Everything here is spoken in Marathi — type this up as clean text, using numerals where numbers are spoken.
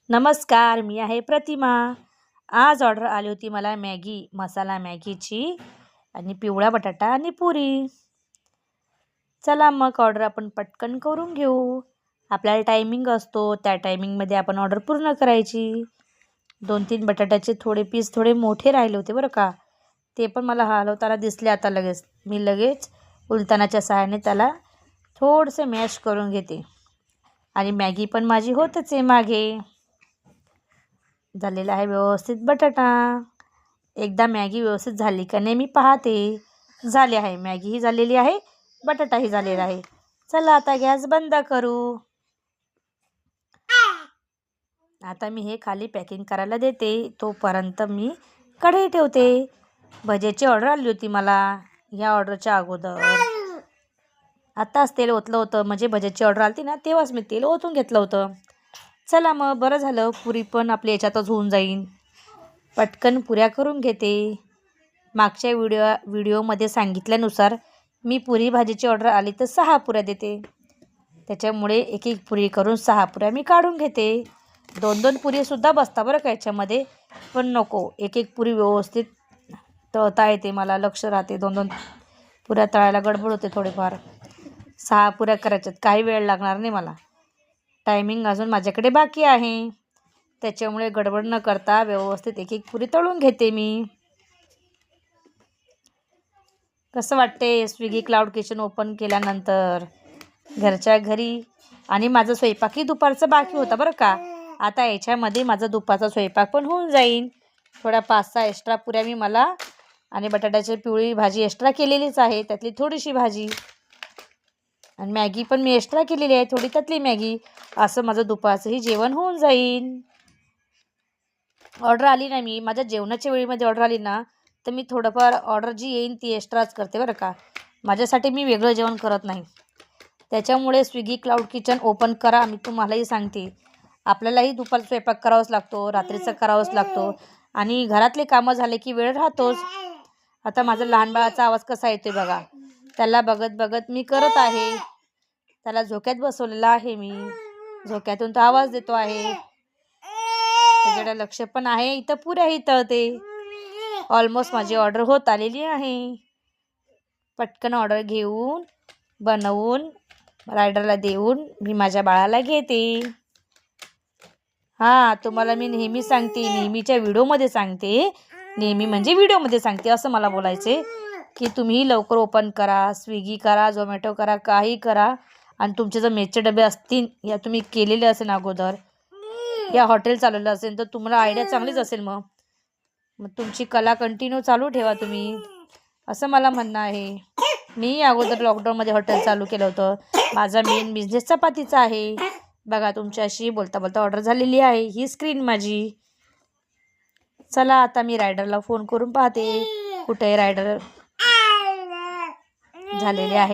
नमस्कार, मी आहे प्रतिमा. आज ऑर्डर आली होती मला मॅगी, मसाला मॅगीची आणि पिवळा बटाटा आणि पुरी. चला मग ऑर्डर आपण पटकन करून घेऊ. आपल्याला टायमिंग असतो, त्या टायमिंगमध्ये आपण ऑर्डर पूर्ण करायची. 2-3 बटाट्याचे थोडे पीस थोडे मोठे राहिले होते बरं का. ते पण मला हलवताना दिसले आता लगेच. मी लगेच उलथनाच्या सहाय्याने त्याला थोडंसं मॅश करून घेते. आणि मॅगी पण माझी होतच आहे मागे. झालेला आहे व्यवस्थित बटाटा. एकदा मॅगी व्यवस्थित झाली का नाही मी पाहते. झाली आहे, मॅगीही झालेली आहे, बटाटाही झालेला आहे. चला आता गॅस बंद करू. आता मी हे खाली पॅकिंग करायला देते. तोपर्यंत मी कढई ठेवते. भज्याची ऑर्डर आली होती मला या ऑर्डरच्या अगोदर. आत्ताच तेल ओतलं होतं, म्हणजे भज्याची ऑर्डर आली ना तेव्हाच मी तेल ओतून घेतलं होतं. चला मग बरं झालं, पुरी पण आपल्या याच्यातच होऊन जाईल. पटकन पुऱ्या करून घेते. मागच्या व्हिडिओमध्ये सांगितल्यानुसार मी पुरी भाजीची ऑर्डर आली तर 6 पुऱ्या देते. त्याच्यामुळे एक एक पुरी करून 6 पुऱ्या मी काढून घेते. 2-2 पुरीसुद्धा बसता बरं का याच्यामध्ये, पण नको, एक एक पुरी व्यवस्थित तळता येते. मला लक्ष राहते, 2-2 पुऱ्या तळायला गडबड होते थोडेफार. 6 पुऱ्या करायच्यात, काही वेळ लागणार नाही मला. टायमिंग अजून माझ्याकडे बाकी आहे, त्याच्यामुळे गडबड न करता व्यवस्थित एक एक पुरी तळून घेते मी. कसं वाटते स्विगी क्लाउड किचन ओपन केल्यानंतर घरच्या घरी? आणि माझं स्वयंपाकही दुपारचं बाकी होता बरं का. आता याच्यामध्ये माझा दुपारचा स्वयंपाक पण होऊन जाईल. थोड्या 5-6 एक्स्ट्रा पुऱ्या मी मला आणि बटाट्याची पिवळी भाजी एक्स्ट्रा केलेलीच आहे, त्यातली थोडीशी भाजी, आणि मॅगी पण मी एक्स्ट्रा केलेली आहे थोडी, त्यातली मॅगी. असं माझं दुपारचंही जेवण होऊन जाईल. ऑर्डर आली ना, मी माझ्या जेवणाच्या वेळेमध्ये ऑर्डर आली ना तर मी थोडंफार ऑर्डर जी येईन ती एक्स्ट्राच करते बरं का. माझ्यासाठी मी वेगळं जेवण करत नाही. त्याच्यामुळे स्विगी क्लाउड किचन ओपन करा. मी तुम्हालाही सांगते, आपल्यालाही दुपार स्वयंपाक करावाच लागतो, रात्रीचा करावाच लागतो, आणि घरातले कामं झाले की वेळ राहतोच. आता माझं लहान बाळाचा आवाज कसा येतोय बघा. त्याला बघत बघत मी करत आहे. त्याला झोक्यात बसवलेला आहे मी. झोक्यातून तो आवाज देतो आहे. त्याच्याकडे लक्ष पण आहे. इथं पुऱ्याही तळते. ऑलमोस्ट माझी ऑर्डर होत आलेली आहे. पटकन ऑर्डर घेऊन बनवून रायडरला देऊन मी माझ्या बाळाला घेते. तुम्हाला मी नेहमी सांगते, नेहमीच्या व्हिडिओमध्ये सांगते, नेहमी म्हणजे व्हिडिओमध्ये सांगते असं मला बोलायचे, की तुम्ही लवकर ओपन करा, स्विगी करा, झोमॅटो करा, काही करा. आणि तुमचे जर मेसचे डबे असतील या तुम्ही केलेले असेल अगोदर, या हॉटेल चालवलं असेल तर तुम्हाला आयडिया चांगलीच असेल. मग तुमची कला कंटिन्यू चालू ठेवा तुम्ही, असं मला म्हणणं आहे. मी अगोदर लॉकडाऊनमध्ये हॉटेल चालू केलं होतं. माझा मेन बिझनेस चपातीचा आहे. बघा, तुमच्याशी बोलता बोलता ऑर्डर झालेली आहे. ही स्क्रीन माझी. चला आता मी रायडरला फोन करून पाहते, कुठे रायडर झालेले आहे.